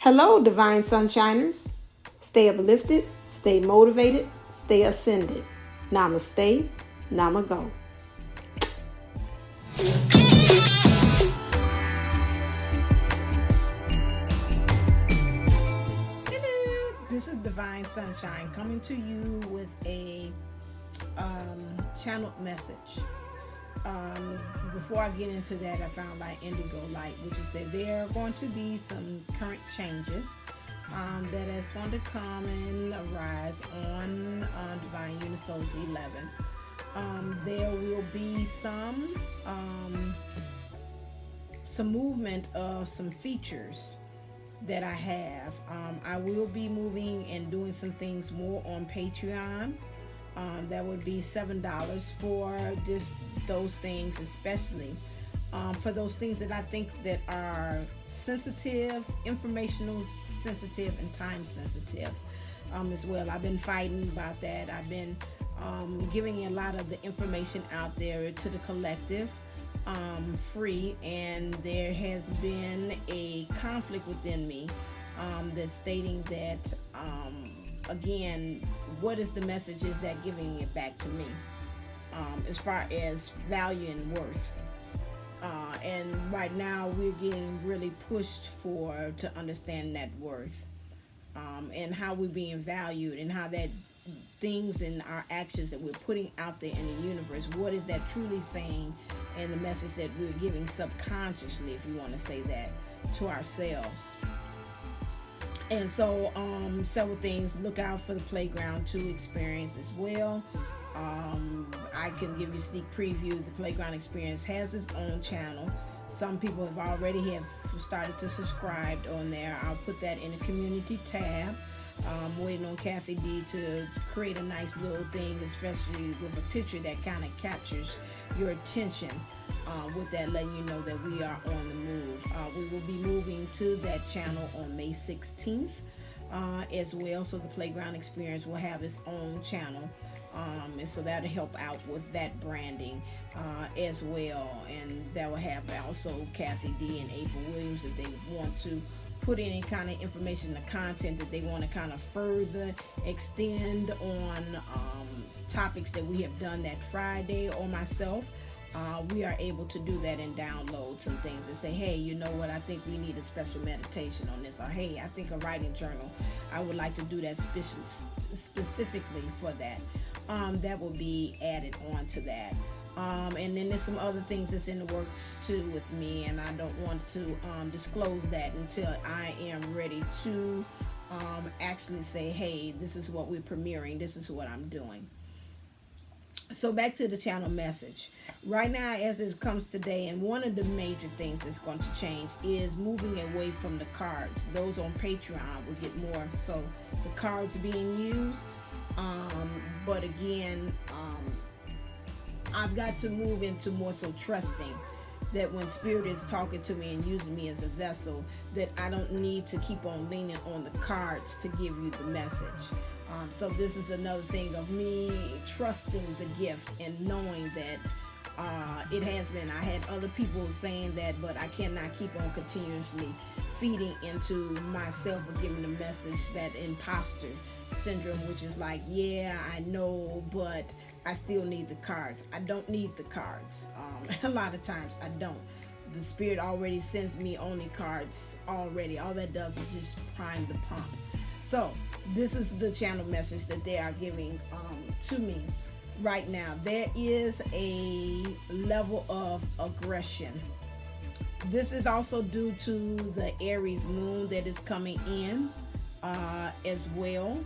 Hello, Divine Sunshiners. Stay uplifted, stay motivated, stay ascended. Namaste, Namago. Hello, this is Divine Sunshine coming to you with a channeled message. Before I get into that, I found like Indigo Light, which is said there are going to be some current changes that is going to come and arise on Divine Unisouls 11. There will be some movement of some features that I have. I will be moving and doing some things more on Patreon. That would be $7 for just those things, especially for those things that I think that are sensitive, informational sensitive, and time sensitive as well. I've been fighting about that. I've been giving a lot of the information out there to the collective free, and there has been a conflict within me that's stating that again, what is the message is that giving it back to me as far as value and worth, and right now we're getting really pushed to understand that worth, and how we're being valued, and how that things and our actions that we're putting out there in the universe, what is that truly saying, and the message that we're giving subconsciously, if you want to say that, to ourselves. And so several things. Look out for the Playground 2 experience as well. I can give you a sneak preview. The Playground experience has its own channel. Some people have already started to subscribe on there. I'll put that in the community tab. I'm waiting on Kathy D to create a nice little thing, especially with a picture that kind of captures your attention, with that letting you know that we are on the move. We will be moving to that channel on May 16th as well, so the Playground experience will have its own channel, and so that'll help out with that branding as well, and that will have also Kathy D and April Williams if they want to put any kind of information, the content that they want to kind of further extend on topics that we have done that Friday, or myself. We are able to do that and download some things and say, hey, you know what, I think we need a special meditation on this, or hey, I think a writing journal, I would like to do that specifically for that. That will be added on to that. And then there's some other things that's in the works too with me, and I don't want to disclose that until I am ready to actually say, hey, this is what we're premiering, this is what I'm doing. So back to the channel message. Right now, as it comes today, and one of the major things that's going to change is moving away from the cards. Those on Patreon will get more so the cards being used. But again, I've got to move into more so trusting that when Spirit is talking to me and using me as a vessel, that I don't need to keep on leaning on the cards to give you the message. So this is another thing of me trusting the gift and knowing that it has been. I had other people saying that, but I cannot keep on continuously feeding into myself or giving the message, that imposter syndrome, which is like, yeah, I know, but I still need the cards. I don't need the cards. A lot of times I don't. The Spirit already sends me only cards already. All that does is just prime the pump. So this is the channel message that they are giving to me right now. There is a level of aggression. This is also due to the Aries moon that is coming in as well.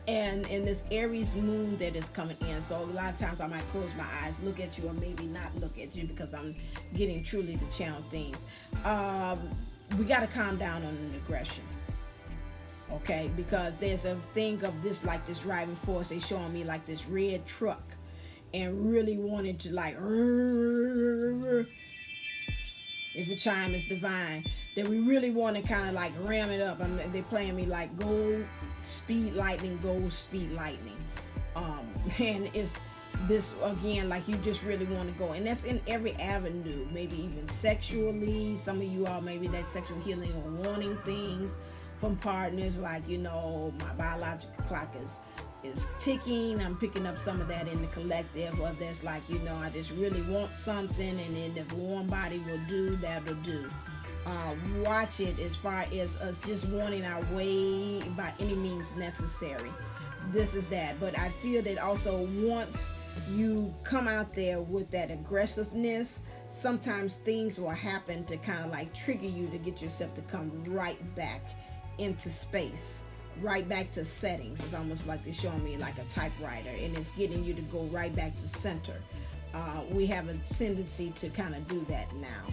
And this Aries moon that is coming in, so a lot of times I might close my eyes, look at you, or maybe not look at you, because I'm getting truly to channel things. We got to calm down on the aggression, okay? Because there's a thing of this, like this driving force. They showing me like this red truck, and really wanted to like, if a chime is divine, that we really want to kind of like ram it up. They're playing me like gold speed lightning, and it's this again, like you just really want to go, and that's in every avenue, maybe even sexually. Some of you all, maybe that sexual healing or wanting things from partners, like, my biological clock is ticking. I'm picking up some of that in the collective, or that's like, I just really want something, and then if warm body will do, that'll do. Watch it as far as us just wanting our way by any means necessary. This is that. But I feel that also once you come out there with that aggressiveness, sometimes things will happen to kind of like trigger you to get yourself to come right back into space, right back to settings. It's almost like they're showing me like a typewriter, and it's getting you to go right back to center. We have a tendency to kind of do that now.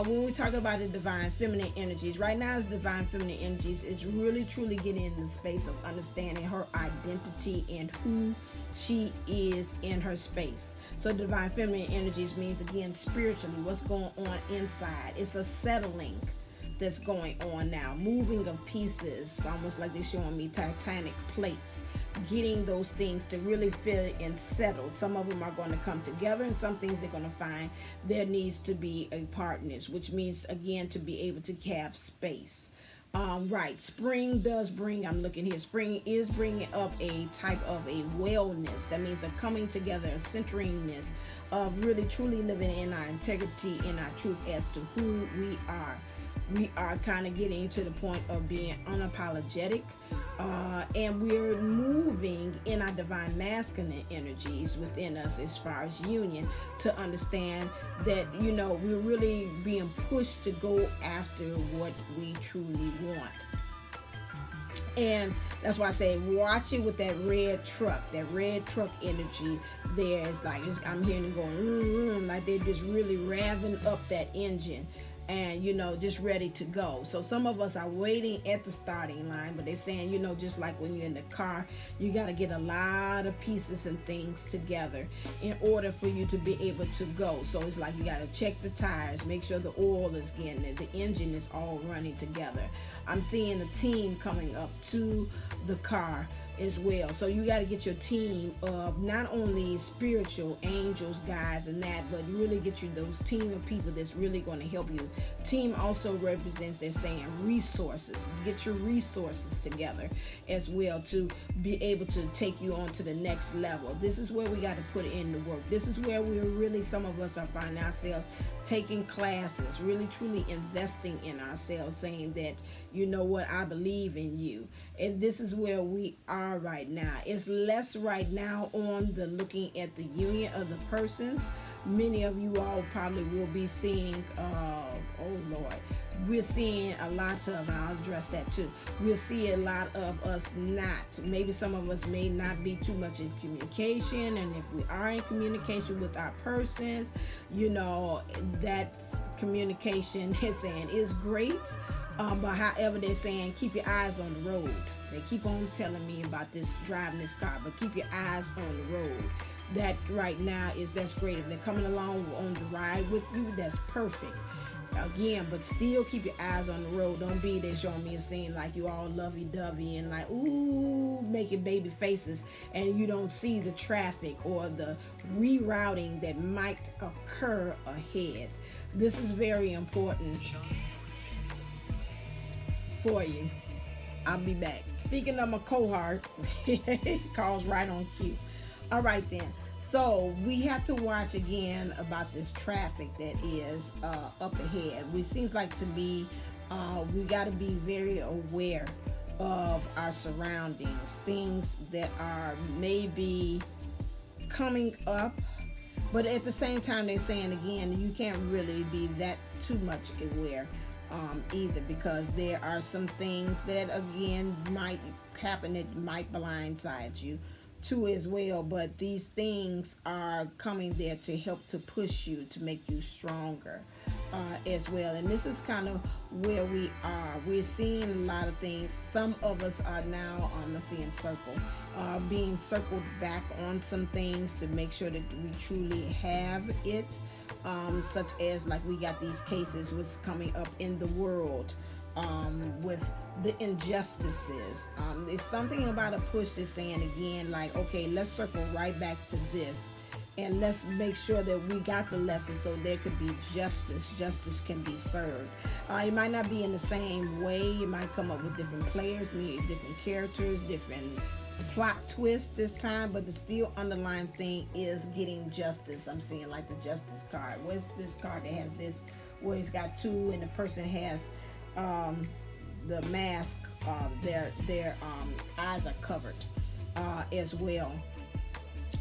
When we talk about the divine feminine energies, right now is divine feminine energies is really truly getting in the space of understanding her identity and who she is in her space. So divine feminine energies means, again, spiritually, what's going on inside. It's a settling that's going on now, moving of pieces, almost like they're showing me titanic plates, getting those things to really fit and settled. Some of them are going to come together, and some things they're going to find there needs to be a partners, which means, again, to be able to have space. Right, spring does bring, I'm looking here, spring is bringing up a type of a wellness. That means a coming together, a centeringness of really truly living in our integrity, in our truth as to who we are. We are kind of getting to the point of being unapologetic, and we're moving in our divine masculine energies within us as far as union, to understand that, we're really being pushed to go after what we truly want. And that's why I say watch it with that red truck energy. There's like, I'm hearing it going, like they're just really revving up that engine, and just ready to go. So some of us are waiting at the starting line, but they're saying, just like when you're in the car, you got to get a lot of pieces and things together in order for you to be able to go. So it's like you got to check the tires, make sure the oil is getting it, the engine is all running together. I'm seeing a team coming up to the car as well. So you got to get your team of not only spiritual angels, guides, and that, but really get you those team of people that's really going to help you. Team also represents, they're saying, resources. Get your resources together as well to be able to take you on to the next level. This is where we got to put in the work. This is where we're really, some of us are finding ourselves taking classes, really truly investing in ourselves, saying that, I believe in you. And this is where we are right now. It's less right now on the looking at the union of the persons. Many of you all probably will be seeing, we're seeing a lot of, and I'll address that too, we'll see a lot of us not, maybe some of us may not be too much in communication, and if we are in communication with our persons, that communication is saying is great, but however they're saying, keep your eyes on the road. They keep on telling me about this, driving this car, but keep your eyes on the road. That right now that's great. If they're coming along on the ride with you, that's perfect. Again, but still keep your eyes on the road. Don't be there showing me a scene like you all lovey-dovey and like, ooh, making baby faces, and you don't see the traffic or the rerouting that might occur ahead. This is very important for you. I'll be back. Speaking of my cohort, calls right on cue. All right then. So we have to watch again about this traffic that is up ahead. We seems like to be, we got to be very aware of our surroundings, things that are maybe coming up. But at the same time, they're saying again, you can't really be that too much aware either, because there are some things that again might happen that might blindside you too as well. But these things are coming there to help to push you, to make you stronger as well. And this is kind of where we are. We're seeing a lot of things. Some of us are now seeing being circled back on some things to make sure that we truly have it, such as like we got these cases what's coming up in the world with the injustices. It's something about a push that's saying again, like, okay, let's circle right back to this, and let's make sure that we got the lesson so there could be justice. Justice can be served. It might not be in the same way. It might come up with different players, maybe different characters, different plot twist this time, but the still underlying thing is getting justice. I'm seeing like the justice card. Where's this card that has this, where it's got two and the person has the mask, their eyes are covered as well.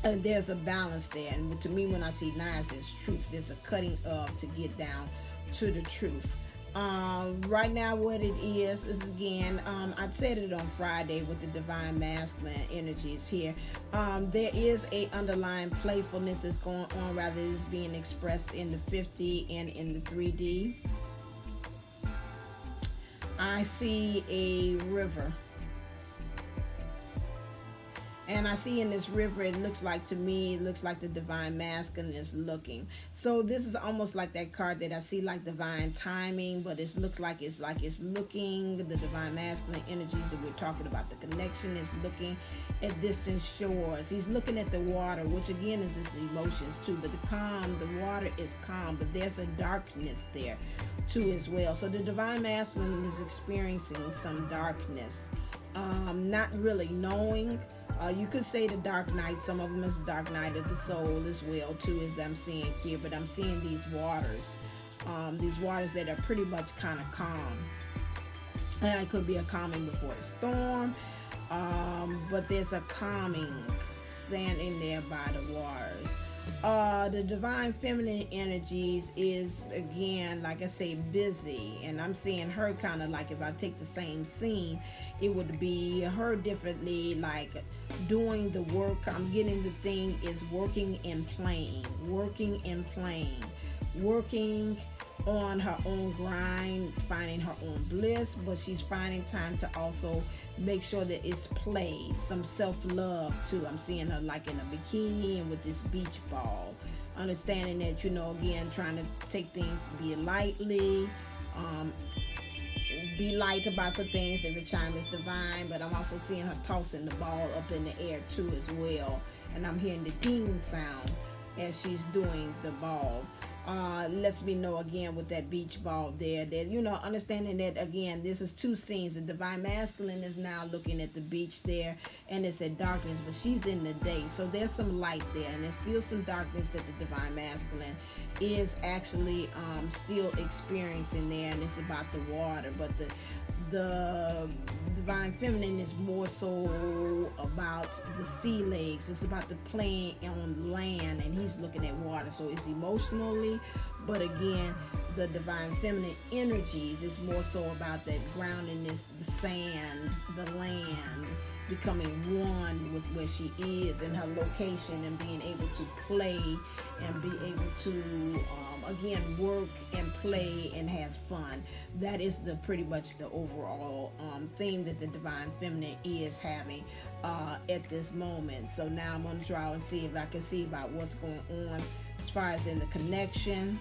And there's a balance there. And to me, when I see knives, it's truth. There's a cutting of to get down to the truth. Right now, what it is again, I said it on Friday with the divine masculine energies here. There is a underlying playfulness that's going on, rather it's being expressed in the 50 and in the 3D. I see a river. And I see in this river, it looks like, to me, it looks like the divine masculine is looking. So this is almost like that card that I see like divine timing, but it looks like it's looking, the divine masculine energies that we're talking about. The connection is looking at distant shores. He's looking at the water, which again is his emotions too. But the water is calm, but there's a darkness there too as well. So the divine masculine is experiencing some darkness. Not really knowing. You could say the dark night. Some of them is dark night of the soul as well too, as I'm seeing here. But I'm seeing these waters that are pretty much kind of calm. And it could be a calming before a storm, but there's a calming standing there by the waters. The divine feminine energies is, again, like I say, busy, and I'm seeing her kind of like, if I take the same scene, it would be her differently, like doing the work. I'm getting the thing is working and playing, working on her own grind, finding her own bliss, but she's finding time to also make sure that it's played, some self-love too. I'm seeing her like in a bikini and with this beach ball, understanding that, again, trying to take things, be lightly, be light about some things. Every chime is divine, but I'm also seeing her tossing the ball up in the air too as well, and I'm hearing the ding sound as she's doing the ball. Lets me know again with that beach ball there that, understanding that again, this is two scenes. The divine masculine is now looking at the beach there, and it's at darkness, but she's in the day, so there's some light there, and there's still some darkness that the divine masculine is actually still experiencing there, and it's about the water. But the divine feminine is more so about the sea legs. It's about the playing on land, and he's looking at water, so it's emotionally. But again, the divine feminine energies is more so about that groundedness, the sand, the land, becoming one with where she is and her location, and being able to play and be able to again work and play and have fun. That is the pretty much the overall theme that the divine feminine is having at this moment. So now I'm going to try and see if I can see about what's going on as far as in the connection.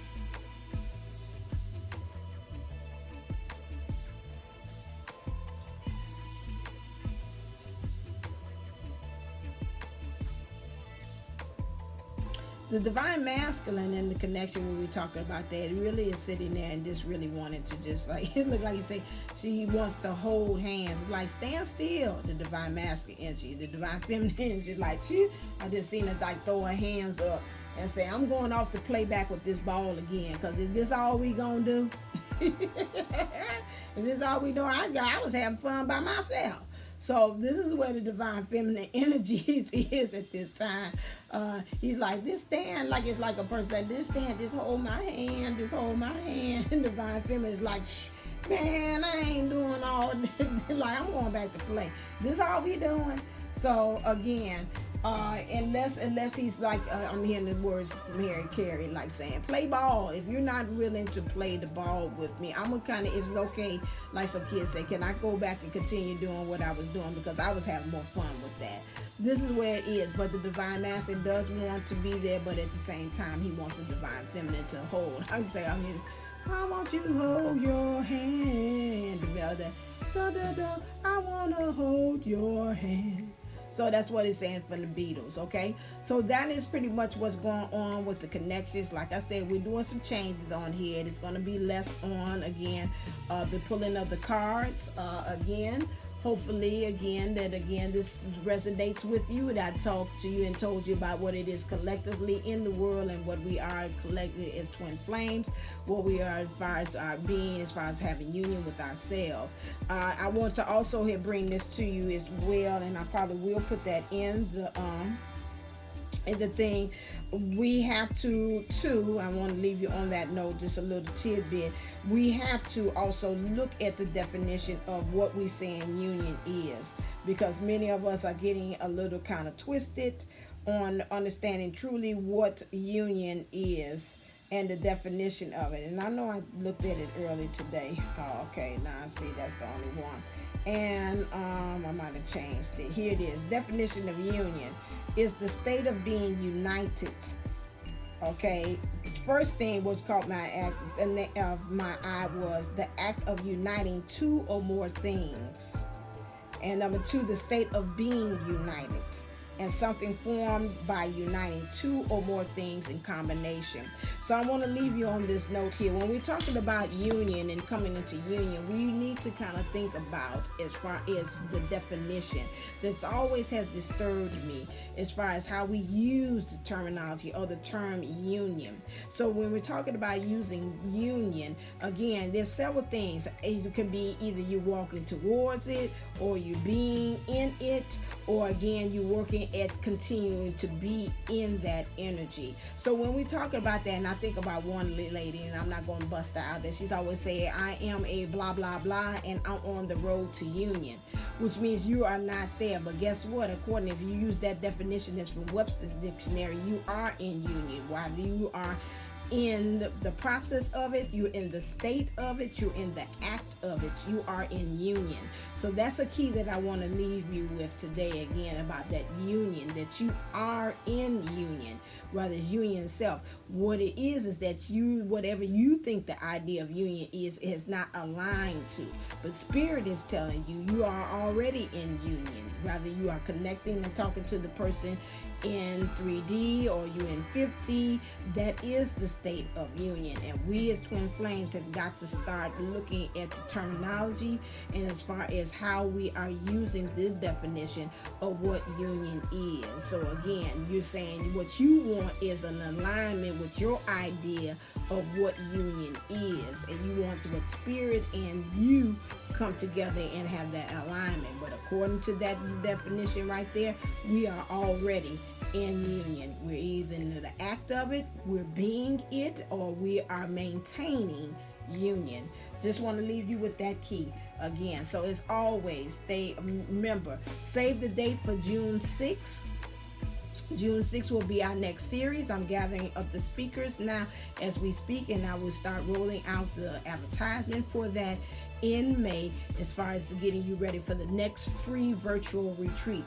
The divine masculine and the connection when we're talking about that, it really is sitting there and just really wanted to just like, it looked like you say she wants to hold hands. It's like, stand still, the divine masculine energy. The divine feminine energy, like, I just seen her like throw her hands up and say, I'm going off to play back with this ball again, because is this all we gonna do? Is this all we do? I was having fun by myself. So this is where the divine feminine energies is at this time. He's like, this stand, like it's like a person like, this stand, just hold my hand, just hold my hand. And divine feminine is like, man, I ain't doing all this. Like, I'm going back to play. This all we doing. So again, unless he's like, I'm hearing the words from Harry Carey, like saying, play ball. If you're not willing to play the ball with me, I'm gonna kind of, if it's okay, like some kids say, can I go back and continue doing what I was doing, because I was having more fun with that. This is where it is. But the divine masculine does want to be there, but at the same time, he wants the divine feminine to hold. I would say, I want you to hold your hand together. Da, da, da, I wanna hold your hand. So that's what it's saying for the Beatles, okay? So that is pretty much what's going on with the connections. Like I said, we're doing some changes on here. It's going to be less on, again, the pulling of the cards, again. Hopefully, again, this resonates with you, and I talked to you and told you about what it is collectively in the world and what we are collectively as twin flames, what we are as far as our being, as far as having union with ourselves. I want to also bring this to you as well, and I probably will put that in the thing. We have to too, I want to leave you on that note, just a little tidbit. We have to also look at the definition of what we saying union is, because many of us are getting a little kind of twisted on understanding truly what union is and the definition of it. And I know I looked at it early today. Oh, okay, now I see that's the only one. And I might have changed it. Here it is. Definition of union is the state of being united. Okay, first thing was caught my eye was the act of uniting two or more things. And number two, the state of being united, and something formed by uniting two or more things in combination. So I want to leave you on this note here. When we're talking about union and coming into union, we need to kind of think about, as far as the definition that's always has disturbed me, as far as how we use the terminology or the term union. So when we're talking about using union, again, there's several things. It could be either you walking towards it, or you being in it, or again, you working at continuing to be in that energy. So when we talk about that, and I think about one lady, and I'm not going to bust her out there, she's always saying, I am a blah blah blah, and I'm on the road to union, which means you are not there. But guess what? According, if you use that definition that's from Webster's dictionary, you are in union. While you are in the process of it, you're in the state of it, you're in the act of it, you are in union. So that's a key that I want to leave you with today, again, about that union, that you are in union, rather it's union itself. What it is that you, whatever you think the idea of union is not aligned to, but spirit is telling you you are already in union, rather you are connecting and talking to the person in 3D or you in 50. That is the state of union, and we as twin flames have got to start looking at the terminology and as far as how we are using the definition of what union is. So again, you're saying what you want is an alignment with your idea of what union is, and you want to what spirit and you come together and have that alignment. But according to that definition right there, we are already in union. We're either in the act of it, we're being it, or we are maintaining union. Just want to leave you with that key again. So as always, remember, save the date for June 6th. June 6th will be our next series. I'm gathering up the speakers now as we speak, and I will start rolling out the advertisement for that in May, as far as getting you ready for the next free virtual retreat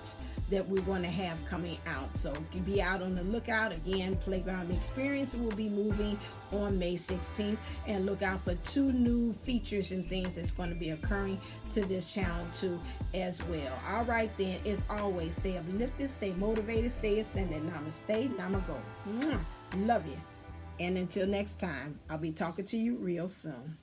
that we're going to have coming out. So you can be out on the lookout. Again, Playground Experience will be moving on May 16th, and look out for 2 new features and things that's going to be occurring to this channel too as well. All right then, as always, stay uplifted, stay motivated, stay ascended. Namaste, namago. Love you. And until next time, I'll be talking to you real soon.